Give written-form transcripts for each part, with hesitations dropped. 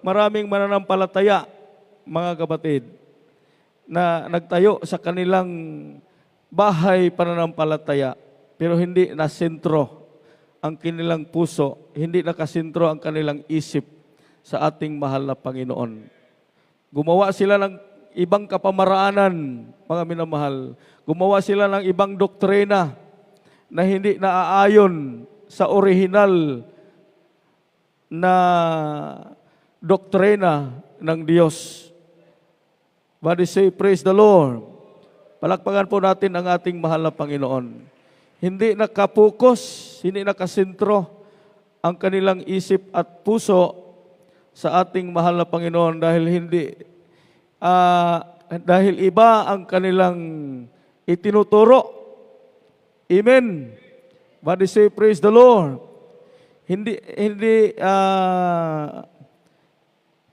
maraming mananampalataya, mga kapatid, na nagtayo sa kanilang bahay pananampalataya, pero hindi nasentro ang kanilang puso, hindi nakasentro ang kanilang isip sa ating mahal na Panginoon. Gumawa sila ng ibang kapamaraanan, mga minamahal. Gumawa sila ng ibang doktrina na hindi naaayon sa orihinal na doktrina ng Diyos. Body say, praise the Lord. Palakpakan po natin ang ating mahal na Panginoon. Hindi nakapokus, hindi nakasentro ang kanilang isip at puso sa ating mahal na Panginoon dahil iba ang kanilang itinuturo. Amen. Body say, praise the Lord. Hindi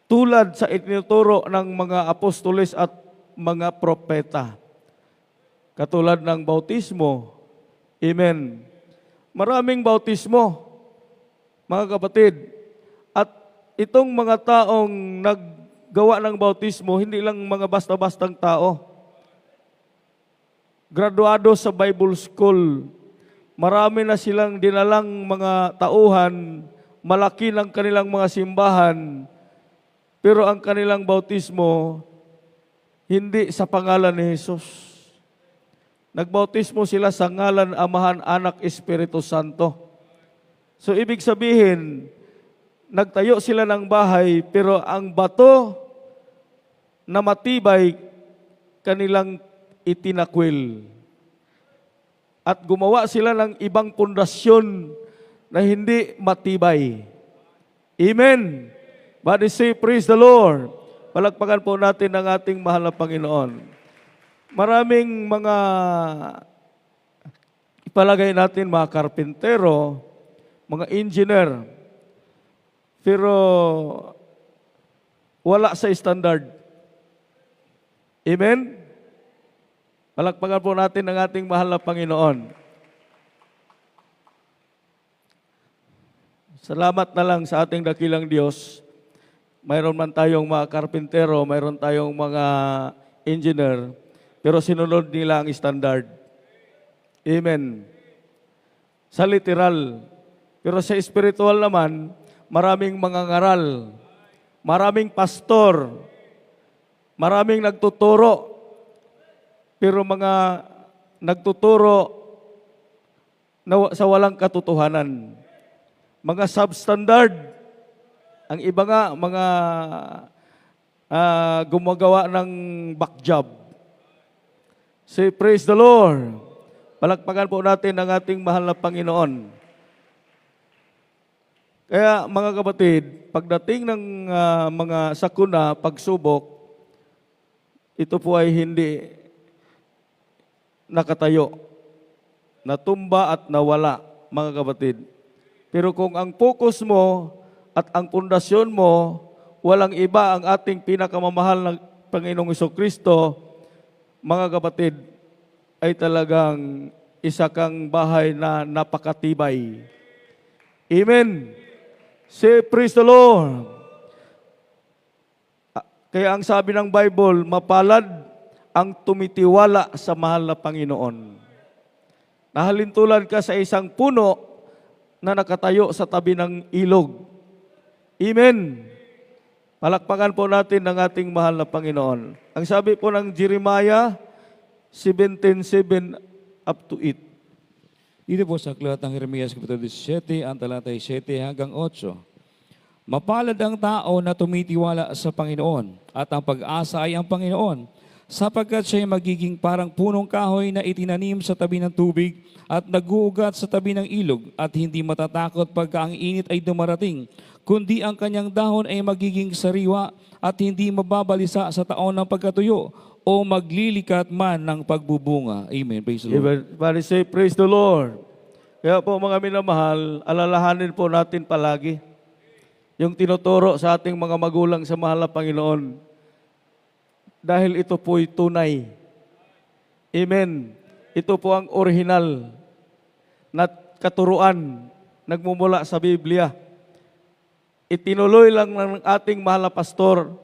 tulad sa itinuturo ng mga apostoles at mga propeta. Katulad ng bautismo. Amen. Maraming bautismo, mga kapatid. At itong mga taong naggawa ng bautismo, hindi lang mga basta-bastang tao. Graduado sa Bible School. Marami na silang dinalang mga tauhan, malaki ng kanilang mga simbahan, pero ang kanilang bautismo, hindi sa pangalan ni Jesus. Nagbautismo sila sa ngalan Amahan, Anak, Espiritu Santo. So ibig sabihin, nagtayo sila ng bahay, pero ang bato na matibay, kanilang itinakwil. At gumawa sila ng ibang pundasyon na hindi matibay. Amen. Body say, praise the Lord. Palakpakan po natin ang ating mahal na Panginoon. Maraming mga ipalagay natin mga karpintero, mga engineer, pero wala sa standard. Amen? Palakpakan po natin ang ating mahal na Panginoon. Salamat na lang sa ating dakilang Diyos. Mayroon man tayong mga karpintero, mayroon tayong mga engineer, pero sinunod nila ang standard. Amen. Sa literal. Pero sa spiritual naman, maraming mangangaral, maraming pastor, maraming nagtuturo, pero mga nagtuturo sa walang katotohanan. Mga substandard. Ang iba nga, mga gumagawa ng back job. Say, praise the Lord. Palakpakan po natin ang ating mahal na Panginoon. Kaya mga kapatid, pagdating ng mga sakuna, pagsubok, ito po ay hindi nakatayo, natumba at nawala, mga kapatid. Pero kung ang focus mo at ang pundasyon mo, walang iba ang ating pinakamamahal na Panginoong Jesucristo, mga kapatid, ay talagang isa kang bahay na napakatibay. Amen. Say, praise the Lord. Kaya ang sabi ng Bible, mapalad ang tumitiwala sa mahal na Panginoon. Nahalintulad ka sa isang puno na nakatayo sa tabi ng ilog. Amen. Palakpakan po natin ang ating mahal na Panginoon. Ang sabi po ng Jeremiah 17:7 up to 8. Dito po sa aklat ng Jeremias Kapitulo 17, ang talatay 7 hanggang 8. Mapalad ang tao na tumitiwala sa Panginoon at ang pag-asa ay ang Panginoon, sapagkat siya ay magiging parang punong kahoy na itinanim sa tabi ng tubig at naguugat sa tabi ng ilog at hindi matatakot pagka ang init ay dumarating, kundi ang kanyang dahon ay magiging sariwa at hindi mababalisa sa taon ng pagkatuyo o maglilikat man ng pagbubunga. Amen. Praise the Lord. Everybody say, praise the Lord. Kaya po mga minamahal, alalahanin po natin palagi yung tinuturo sa ating mga magulang sa mahal na Panginoon. Dahil ito po'y tunay. Amen. Ito po ang original na katuruan nagmumula sa Biblia. itinuloy lang ng ating mahal na pastor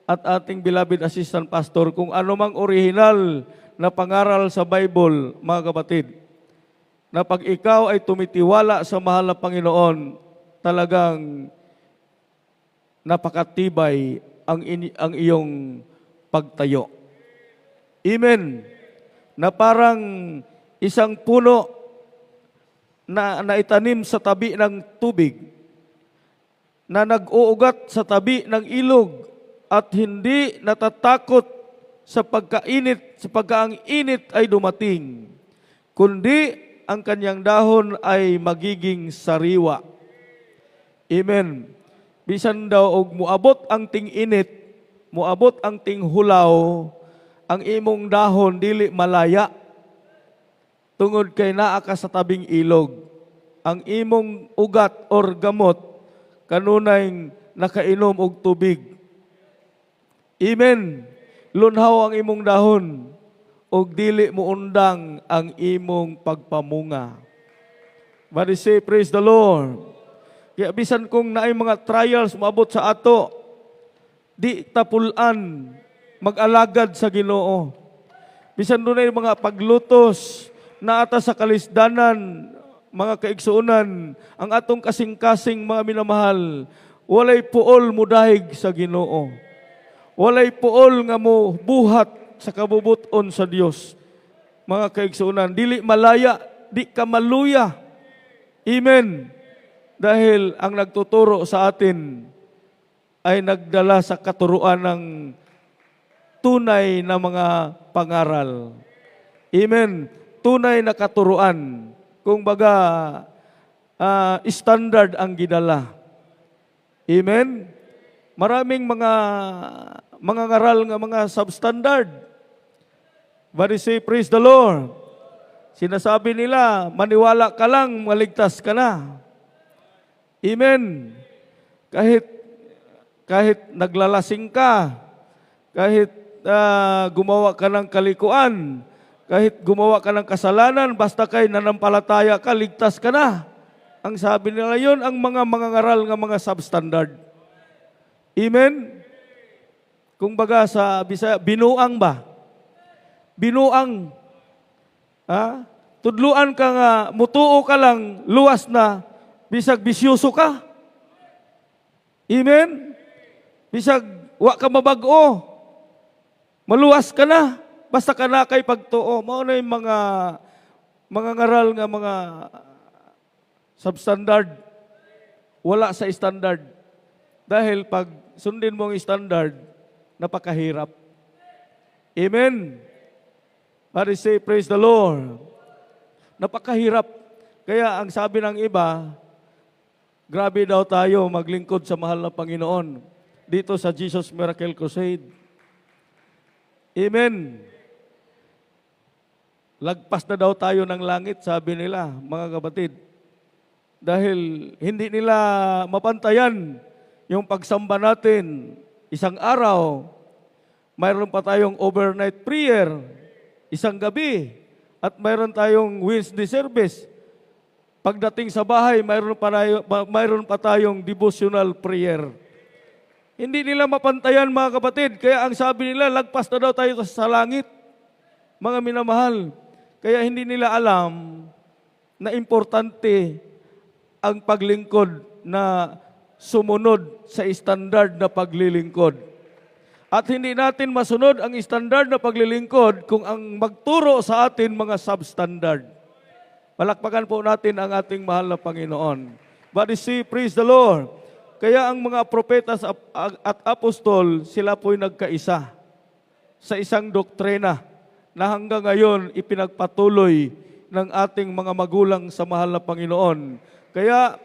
at ating beloved assistant pastor kung ano mang original na pangaral sa Bible, mga kapatid, na pag ikaw ay tumitiwala sa mahal na Panginoon, talagang napakatibay ang iyong pagtayo. Amen. Na parang isang puno na naitanim sa tabi ng tubig, na nag-uugat sa tabi ng ilog at hindi natatakot sa pagkainit, sa pagkaang init ay dumating, kundi ang kanyang dahon ay magiging sariwa. Amen. Bisan daw og muabot ang ting-init, muabot ang ting-hulaw, ang imong dahon dili malaya. Tungod kay naa ka sa tabing ilog, ang imong ugat or gamot kanunay nakainom og tubig. Amen. Lunhaw ang imong dahon og dili mo undang ang imong pagpamunga. But say, praise the Lord. Kaya bisan kung naay mga trials maabot sa ato, di tapulan mag-alagad sa Ginoo. Bisan dunay mga paglutos na ata sa kalisdanan, mga kaigsuunan, ang atong kasing-kasing mga minamahal, walay puol mudahig sa Ginoo. Walay puol nga mo buhat sa kabubuton sa Dios. Mga kaigsuunan, dili malaya, di ka maluya. Amen. Dahil ang nagtuturo sa atin ay nagdala sa katuruan ng tunay na mga pangaral. Amen. Tunay na katuruan. Kung baga, standard ang gidala. Amen. Maraming mga ngaral nga mga substandard. But say, praise the Lord. Sinasabi nila, maniwala ka lang, maligtas ka na. Amen. Kahit naglalasing ka, kahit gumawa ka ng kalikuan, kahit gumawa ka ng kasalanan, basta kay nanampalataya ka, ligtas ka na. Ang sabi nila yon ang mga ngaral nga mga substandard. Amen? Kung baga sa Bisaya, binuang ba? Binuang. Ha? Tudluan ka nga, mutuo ka lang, luwas na, bisag bisyoso ka. Amen? Bisag wa ka mabag-o, maluwas ka na, basta ka na kay pagtuo. Mao na yung mga ngaral nga mga substandard, wala sa standard. Dahil pag sundin mo ang standard, napakahirap. Amen? Para say, praise the Lord. Napakahirap. Kaya ang sabi ng iba, grabe daw tayo maglingkod sa mahal na Panginoon dito sa Jesus Miracle Crusade. Amen. Lagpas na daw tayo ng langit, sabi nila, mga kapatid. Dahil hindi nila mapantayan yung pagsamba natin isang araw. Mayroon pa tayong overnight prayer, isang gabi. At mayroon tayong Wednesday service. Pagdating sa bahay, mayroon pa tayong devotional prayer. Hindi nila mapantayan, mga kapatid. Kaya ang sabi nila, lagpas na daw tayo sa langit. Mga minamahal. Kaya hindi nila alam na importante ang paglingkod na sumunod sa standard na paglilingkod. At hindi natin masunod ang standard na paglilingkod kung ang magturo sa atin mga substandard. Palakpakan po natin ang ating mahal na Panginoon. But see, praise the Lord. Kaya ang mga propetas at apostol, sila po'y nagkaisa sa isang doktrina na hanggang ngayon ipinagpatuloy ng ating mga magulang sa mahal na Panginoon. Kaya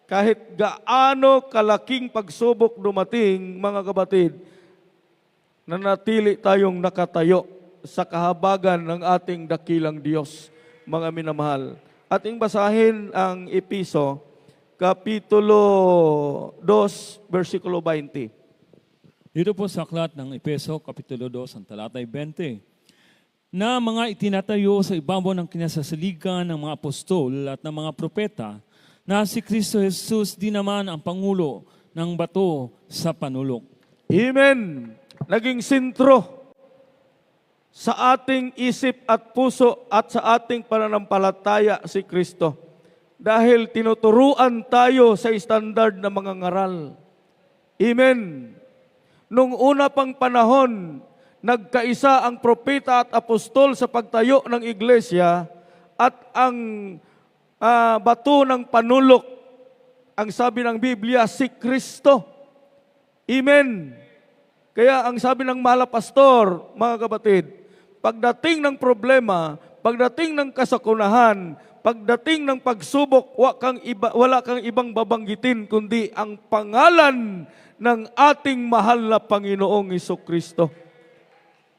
kahit gaano kalaking pagsubok dumating, mga kapatid, nanatili tayong nakatayo sa kahabagan ng ating dakilang Diyos, mga minamahal. Ating basahin ang Episo, Kapitulo 2, versikulo 20. Dito po sa aklat ng Epeso, Kapitulo 2, ang talatay 20, na mga itinatayo sa ibabaw ng kinasasaligan ng mga apostol at ng mga propeta, na si Kristo Jesus di naman ang Pangulo ng bato sa panulok. Amen. Naging sentro sa ating isip at puso at sa ating pananampalataya si Kristo. Dahil tinuturuan tayo sa standard na mga ngaral. Amen. Nung una pang panahon, nagkaisa ang propeta at apostol sa pagtayo ng iglesia at ang bato ng panulok, ang sabi ng Biblia, si Kristo. Amen. Kaya ang sabi ng mahal na pastor, mga kapatid, pagdating ng problema, pagdating ng kasakunahan, pagdating ng pagsubok, wala kang ibang babanggitin kundi ang pangalan ng ating mahal na Panginoong Hesukristo.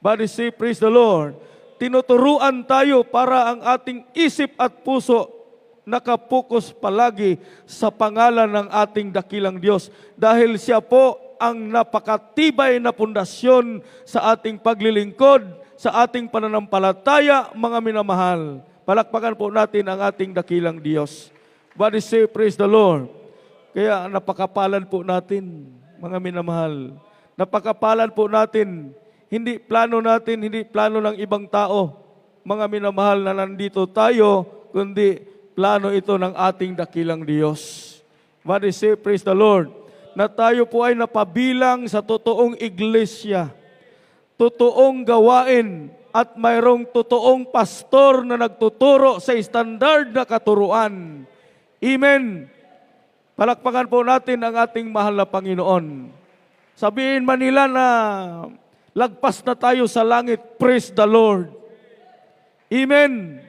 Body say, praise the Lord. Tinuturuan tayo para ang ating isip at puso nakapokus palagi sa pangalan ng ating dakilang Diyos. Dahil siya po ang napakatibay na pundasyon sa ating paglilingkod, sa ating pananampalataya, mga minamahal. Palakpakan po natin ang ating dakilang Diyos. Body say, praise the Lord. Kaya napakapalad po natin, mga minamahal. Napakapalad po natin. Hindi plano natin, hindi plano ng ibang tao, mga minamahal, na nandito tayo, kundi plano ito ng ating dakilang Diyos. Body say, praise the Lord. Na tayo po ay napabilang sa totoong iglesia, totoong gawain, at mayroong totoong pastor na nagtuturo sa standard na katuruan. Amen. Palakpakan po natin ang ating mahal na Panginoon. Sabihin man nila na lagpas na tayo sa langit, praise the Lord. Amen.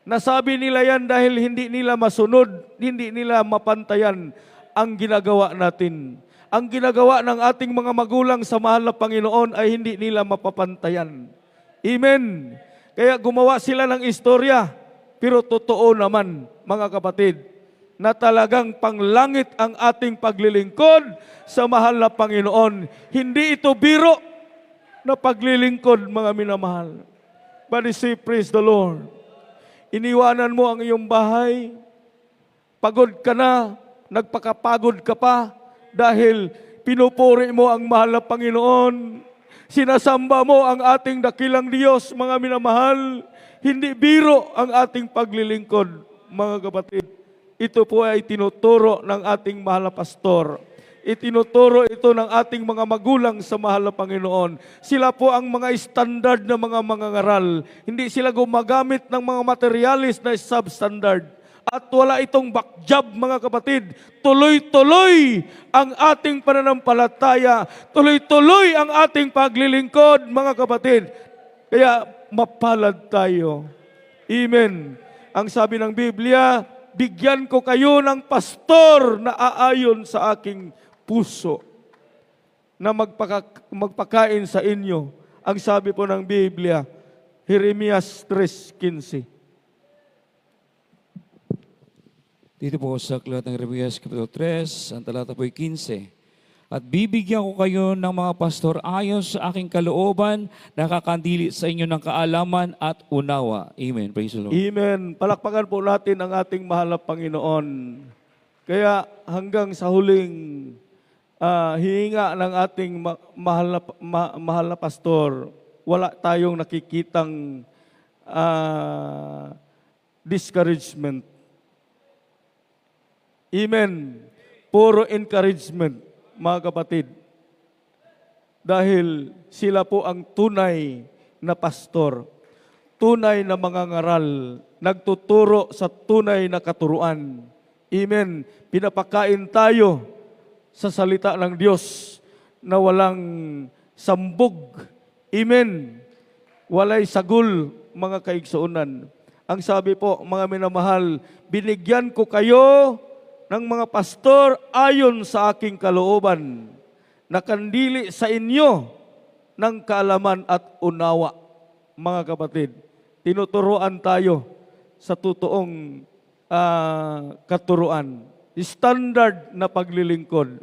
Nasabi nila yan dahil hindi nila masunod, hindi nila mapantayan ang ginagawa natin. Ang ginagawa ng ating mga magulang sa mahal na Panginoon ay hindi nila mapapantayan. Amen. Kaya gumawa sila ng istorya, pero totoo naman, mga kapatid, na talagang panglangit ang ating paglilingkod sa mahal na Panginoon. Hindi ito biro na paglilingkod, mga minamahal. But say, praise the Lord. Iniwanan mo ang iyong bahay, pagod ka na, nagpakapagod ka pa, dahil pinupuri mo ang mahal na Panginoon. Sinasamba mo ang ating dakilang Diyos, mga minamahal. Hindi biro ang ating paglilingkod, mga kapatid. Ito po ay tinuturo ng ating mahal na pastor. Itinuturo ito ng ating mga magulang sa mahal na Panginoon. Sila po ang mga standard na mga mangangaral. Hindi sila gumagamit ng mga materialis na substandard. At wala itong backjob, mga kapatid. Tuloy-tuloy ang ating pananampalataya. Tuloy-tuloy ang ating paglilingkod, mga kapatid. Kaya mapalad tayo. Amen. Ang sabi ng Biblia, bigyan ko kayo ng pastor na aayon sa aking puso na magpakain sa inyo. Ang sabi po ng Biblia, Jeremias 3:15. Dito po sa aklat ng Jeremias Kapitulo 3, ang talata po ay 15. At bibigyan ko kayo ng mga pastor ayon sa aking kalooban, nakakandili sa inyo ng kaalaman at unawa. Amen. Praise the Lord. Amen. Palakpakan po natin ang ating mahal na Panginoon. Kaya hanggang sa huling hihinga ng ating mahal na pastor, wala tayong nakikitang discouragement. Amen. Puro encouragement, mga kapatid. Dahil sila po ang tunay na pastor, tunay na mga ngaral, nagtuturo sa tunay na katuruan. Amen. Pinapakain tayo sa salita ng Diyos na walang sambog. Amen. Walay sagul, mga kaigsuunan. Ang sabi po, mga minamahal, binigyan ko kayo ng mga pastor ayon sa aking kalooban, nakandili sa inyo ng kaalaman at unawa. Mga kapatid, tinuturuan tayo sa totoong katuruan. Standard na paglilingkod.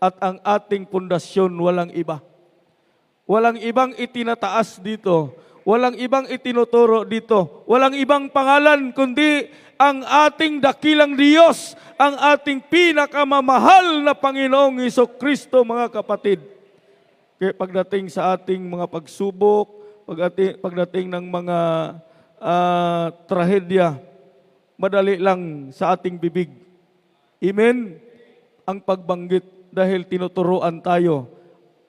At ang ating pundasyon walang iba. Walang ibang itinataas dito. Walang ibang itinuturo dito. Walang ibang pangalan kundi ang ating dakilang Diyos, ang ating pinakamamahal na Panginoong Hesukristo, mga kapatid. Kaya pagdating sa ating mga pagsubok, pagdating ng mga trahedya, madali lang sa ating bibig. Amen? Ang pagbanggit dahil tinuturuan tayo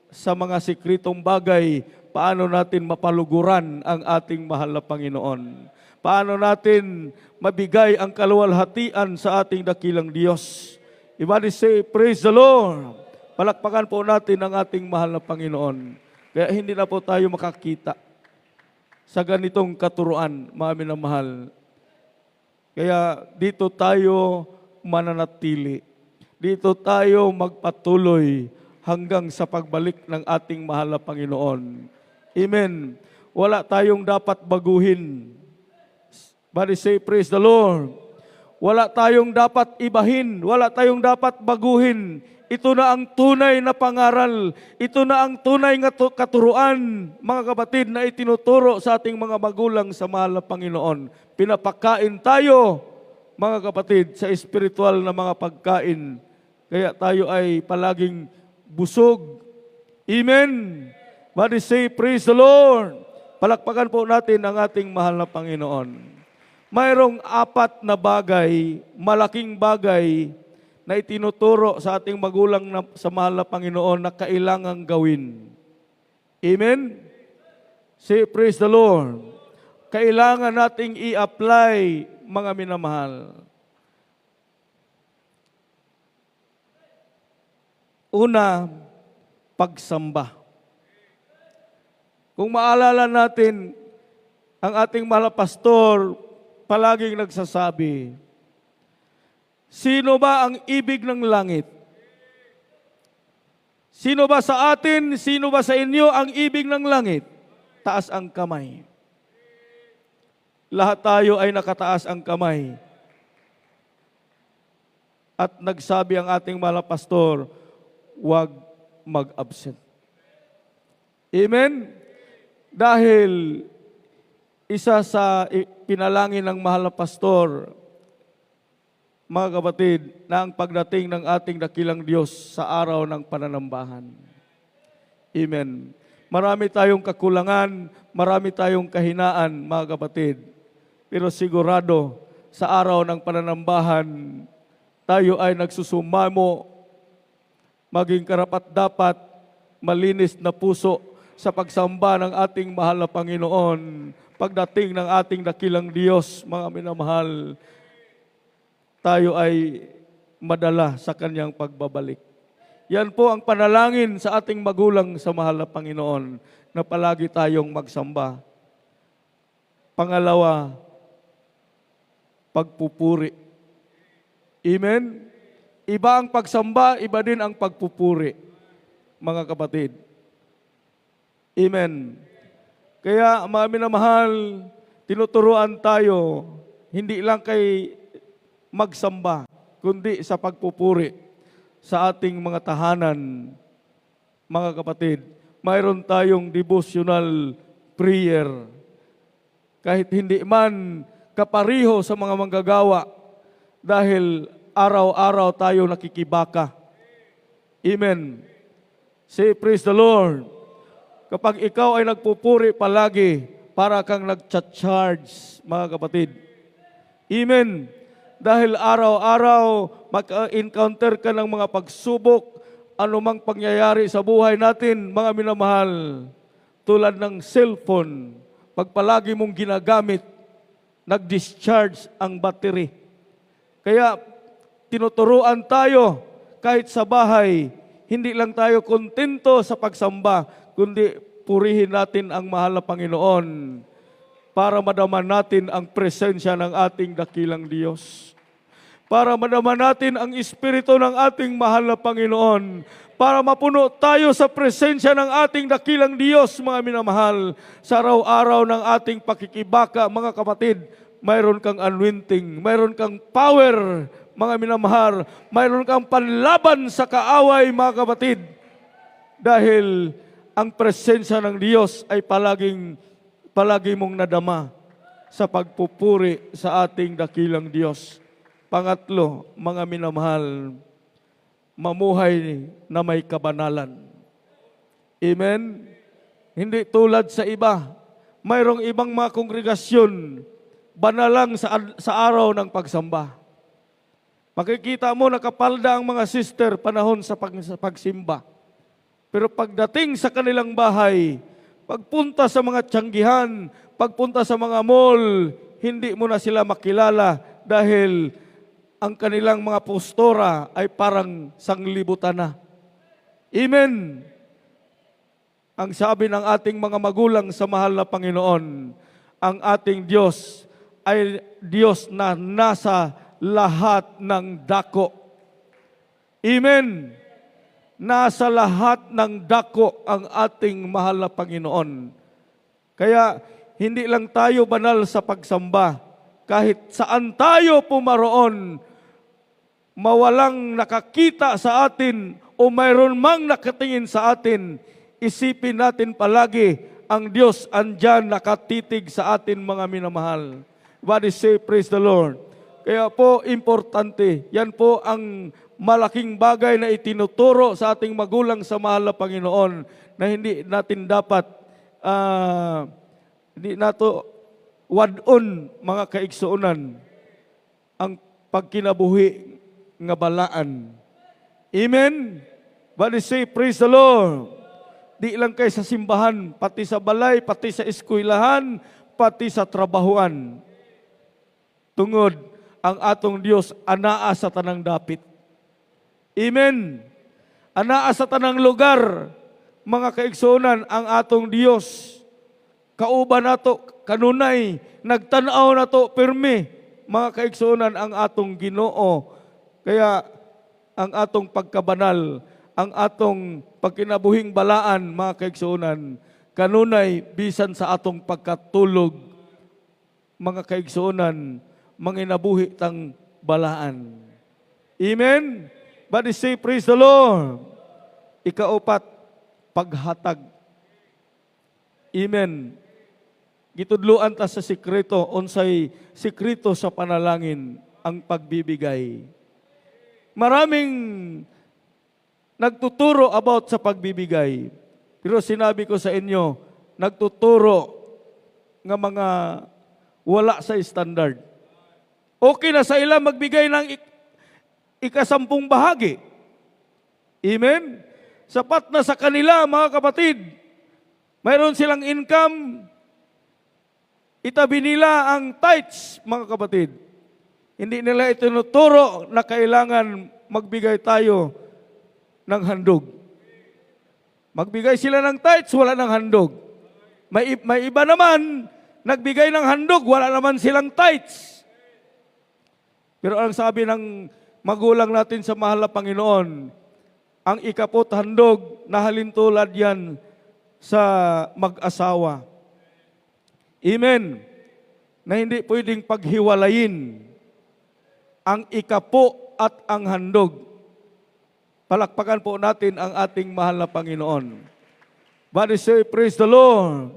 sa mga sikretong bagay, paano natin mapaluguran ang ating mahal na Panginoon. Paano natin mabigay ang kaluwalhatian sa ating dakilang Diyos. Everybody say, praise the Lord. Palakpakan po natin ang ating mahal na Panginoon. Kaya hindi na po tayo makakita sa ganitong katuruan, mga minamahal. Kaya dito tayo mananatili. Dito tayo magpatuloy hanggang sa pagbalik ng ating mahal na Panginoon. Amen. Wala tayong dapat baguhin. Body say, praise the Lord. Wala tayong dapat ibahin. Wala tayong dapat baguhin. Ito na ang tunay na pangaral. Ito na ang tunay na katuruan, mga kapatid, na itinuturo sa ating mga magulang sa mahal na Panginoon. Pinapakain tayo, mga kapatid, sa espiritual na mga pagkain. Kaya tayo ay palaging busog. Amen. Body say, praise the Lord. Palakpakan po natin ang ating mahal na Panginoon. Mayroong 4 na bagay, malaking bagay, na itinuturo sa ating magulang sa mahal na Panginoon na kailangang gawin. Amen? Say, praise the Lord. Kailangan nating i-apply, mga minamahal. Una, pagsamba. Kung maalala natin, ang ating mahal na pastor palaging nagsasabi, sino ba ang ibig ng langit? Sino ba sa atin, sino ba sa inyo ang ibig ng langit? Taas ang kamay. Lahat tayo ay nakataas ang kamay. At nagsabi ang ating mahal na pastor, huwag mag-absent. Amen? Dahil isa sa pinalangin ng mahal na pastor, mga kapatid, na ang pagdating ng ating dakilang Diyos sa araw ng pananambahan. Amen. Marami tayong kakulangan, marami tayong kahinaan, mga kapatid. Pero sigurado, sa araw ng pananambahan, tayo ay nagsusumamo, maging karapat-dapat, malinis na puso sa pagsamba ng ating mahal na Panginoon. Pagdating ng ating dakilang Diyos, mga minamahal, tayo ay madala sa kanyang pagbabalik. Yan po ang panalangin sa ating magulang sa mahal na Panginoon, na palagi tayong magsamba. Pangalawa, pagpupuri. Amen? Iba ang pagsamba, iba din ang pagpupuri, mga kapatid. Amen. Kaya, mga minamahal, tinuturuan tayo, hindi lang kay magsamba, kundi sa pagpupuri sa ating mga tahanan, mga kapatid. Mayroon tayong devotional prayer. Kahit hindi man kapariho sa mga manggagawa, dahil araw-araw tayo nakikibaka. Amen. Say, praise the Lord. Kapag ikaw ay nagpupuri palagi, para kang nag-charge, mga kapatid. Amen. Dahil araw-araw, mag-encounter ka ng mga pagsubok, anumang pangyayari sa buhay natin, mga minamahal, tulad ng cellphone, pag palagi mong ginagamit, nag-discharge ang battery. Kaya, tinuturuan tayo, kahit sa bahay, hindi lang tayo kontento sa pagsamba, kundi purihin natin ang mahal na Panginoon para madaman natin ang presensya ng ating dakilang Diyos. Para madaman natin ang Espiritu ng ating mahal na Panginoon. Para mapuno tayo sa presensya ng ating dakilang Diyos, mga minamahal. Sa araw-araw ng ating pakikibaka, mga kapatid, mayroon kang anointing, mayroon kang power, mga minamahal. Mayroon kang panlaban sa kaaway, mga kapatid. Dahil ang presensya ng Diyos ay palaging palagi mong nadama sa pagpupuri sa ating dakilang Diyos. Pangatlo, mga minamahal, mamuhay na may kabanalan. Amen? Hindi tulad sa iba. Mayroong ibang mga kongregasyon, banal lang sa araw ng pagsamba. Makikita mo nakapalda ang mga sister panahon sa pagsimba. Pero pagdating sa kanilang bahay, pagpunta sa mga tiyanggihan, pagpunta sa mga mall, hindi mo na sila makilala dahil ang kanilang mga postura ay parang sanglibutan na. Amen. Ang sabi ng ating mga magulang sa mahal na Panginoon, ang ating Diyos ay Diyos na nasa lahat ng dako. Amen. Nasa lahat ng dako ang ating mahal na Panginoon. Kaya hindi lang tayo banal sa pagsamba. Kahit saan tayo pumaroon, mawalang nakakita sa atin o mayroon mang nakatingin sa atin, isipin natin palagi ang Diyos andyan nakatitig sa atin mga minamahal. Everybody say, praise the Lord. Kaya po, importante, yan po ang malaking bagay na itinuturo sa ating magulang sa mahal na Panginoon na hindi natin dapat, hindi nato wadon mga kaigsuunan ang pagkinabuhi nga balaan. Amen? Everybody say, praise the Lord. Di lang kay sa simbahan, pati sa balay, pati sa eskwelahan, pati sa trabahuan. Tungod, ang atong Diyos anaa sa tanang dapit. Amen. Anaa sa tanang lugar, mga kaigsunan, ang atong Diyos. Kauban nato, kanunay, nagtanaw nato, pirmi, mga kaigsunan, ang atong Ginoo. Kaya, ang atong pagkabanal, ang atong pagkinabuhing balaan, mga kaigsunan, kanunay, bisan sa atong pagkatulog, mga kaigsunan, manginabuhi tang balaan. Amen? But say, praise the Lord. Ikaapat, paghatag. Amen. Gitudluan ta sa sikreto, unsay sikreto sa panalangin, ang pagbibigay. Maraming nagtuturo about sa pagbibigay. Pero sinabi ko sa inyo, nagtuturo nga mga wala sa standard. Okay na sa ila magbigay ng ikasampung bahagi. Amen? Sapat na sa kanila, mga kapatid. Mayroon silang income. Itabi nila ang tithes, mga kapatid. Hindi nila itinuturo na kailangan magbigay tayo ng handog. Magbigay sila ng tithes, wala ng handog. May iba naman, nagbigay ng handog, wala naman silang tithes. Pero ang sabi ng magulang natin sa mahal na Panginoon, ang ikapot handog na halintulad yan sa mag-asawa. Amen. Na hindi pwedeng paghiwalayin ang ikapo at ang handog. Palakpakan po natin ang ating mahal na Panginoon. Body say, praise the Lord.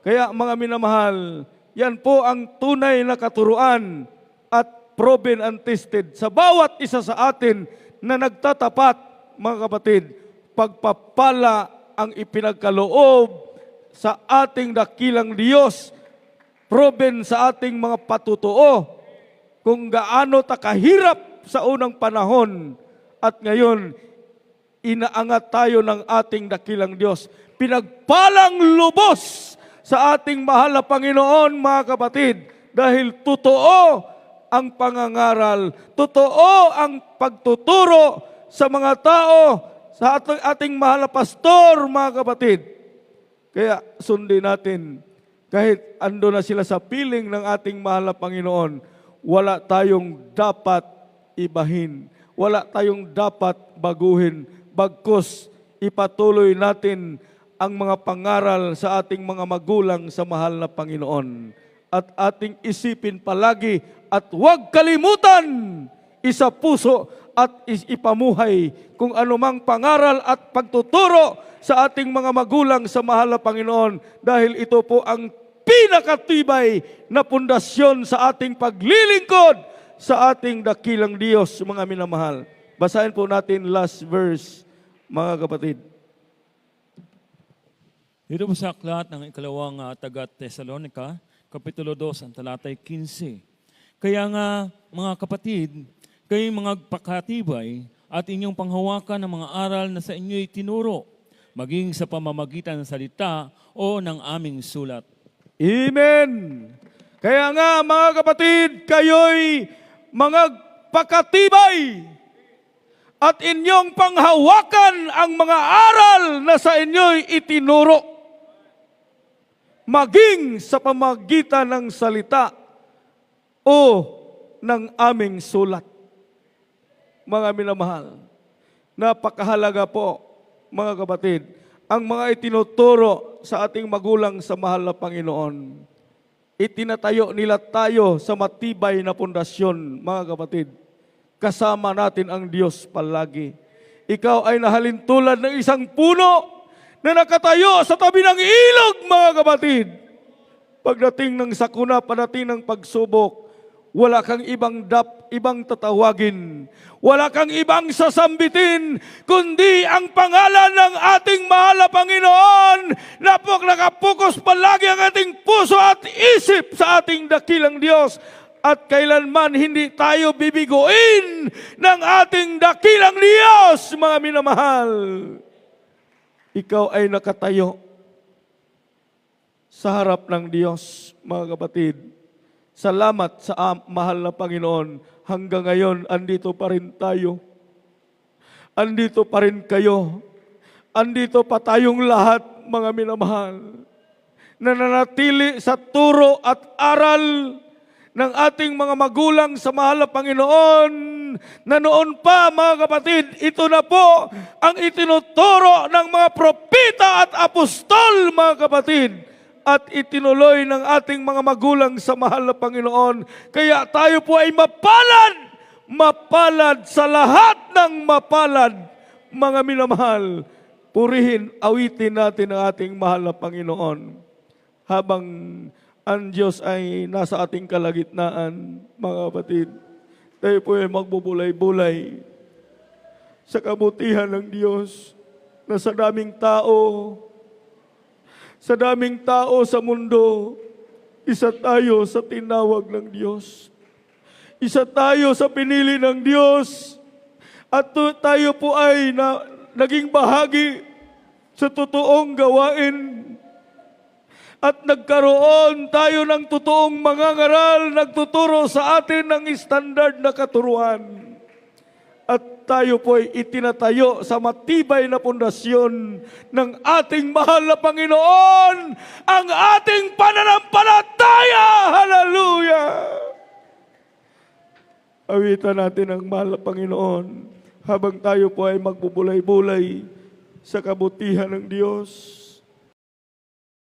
Kaya mga minamahal, yan po ang tunay na katuruan at proven and tested sa bawat isa sa atin na nagtatapat, mga kapatid, pagpapala ang ipinagkaloob sa ating dakilang Diyos, proven sa ating mga patutuo, kung gaano ta kahirap sa unang panahon at ngayon, inaangat tayo ng ating dakilang Diyos. Pinagpalang lubos sa ating mahal na Panginoon, mga kapatid, dahil totoo ang pangangaral, totoo ang pagtuturo sa mga tao, sa ating mahal na pastor, mga kapatid. Kaya sundin natin, kahit ando na sila sa piling ng ating mahal na Panginoon, wala tayong dapat ibahin, wala tayong dapat baguhin, bagkus ipatuloy natin ang mga pangaral sa ating mga magulang sa mahal na Panginoon. At ating isipin palagi at huwag kalimutan, isa puso at ipamuhay kung anumang pangaral at pagtuturo sa ating mga magulang sa mahal na Panginoon dahil ito po ang pinakatibay na pundasyon sa ating paglilingkod sa ating dakilang Diyos, mga minamahal. Basahin po natin last verse, mga kapatid. Dito po sa aklat ng ikalawang taga-Tesalonica, Kapitulo 2, ang talatay 15. Kaya nga, mga kapatid, kayo mga pakatibay at inyong panghawakan ng mga aral na sa inyo'y tinuro, maging sa pamamagitan ng salita o ng aming sulat. Amen! Kaya nga, mga kapatid, kayo'y mga pakatibay at inyong panghawakan ang mga aral na sa inyo'y itinuro, maging sa pamagitan ng salita o ng aming sulat. Mga minamahal, napakahalaga po, mga kapatid, ang mga itinuturo sa ating magulang sa mahal na Panginoon. Itinatayo nila tayo sa matibay na pundasyon, mga kapatid. Kasama natin ang Diyos palagi. Ikaw ay nahalin tulad ng isang puno na nakatayo sa tabi ng ilog, mga kapatid. Pagdating ng sakuna, pagdating ng pagsubok, wala kang ibang tatawagin. Wala kang ibang sasambitin, kundi ang pangalan ng ating mahal na Panginoon na nakapokus palagi ang ating puso at isip sa ating dakilang Diyos. At kailanman hindi tayo bibiguin ng ating dakilang Diyos, mga minamahal. Ikaw ay nakatayo sa harap ng Diyos, mga kapatid. Salamat sa mahal na Panginoon. Hanggang ngayon, andito pa rin tayo. Andito pa rin kayo. Andito pa tayong lahat, mga minamahal. Nananatili sa turo at aral ng ating mga magulang sa mahal na Panginoon, na noon pa, mga kapatid, ito na po ang itinuturo ng mga propeta at apostol, mga kapatid, at itinuloy ng ating mga magulang sa mahal na Panginoon. Kaya tayo po ay mapalad sa lahat ng mapalad, mga minamahal. Purihin, awitin natin ang ating mahal na Panginoon habang ang Diyos ay nasa ating kalagitnaan, mga kapatid. Tayo po ay magbubulay-bulay sa kabutihan ng Diyos na sa daming tao sa mundo, isa tayo sa tinawag ng Diyos. Isa tayo sa pinili ng Diyos. At tayo po ay naging bahagi sa totoong gawain. At nagkaroon tayo ng totoong mangangaral, nagtuturo sa atin ng standard na katuruan. At tayo po ay itinatayo sa matibay na pundasyon ng ating mahal na Panginoon, ang ating pananampalataya. Hallelujah! Awitan natin ang mahal na Panginoon habang tayo po ay magbubulay-bulay sa kabutihan ng Diyos.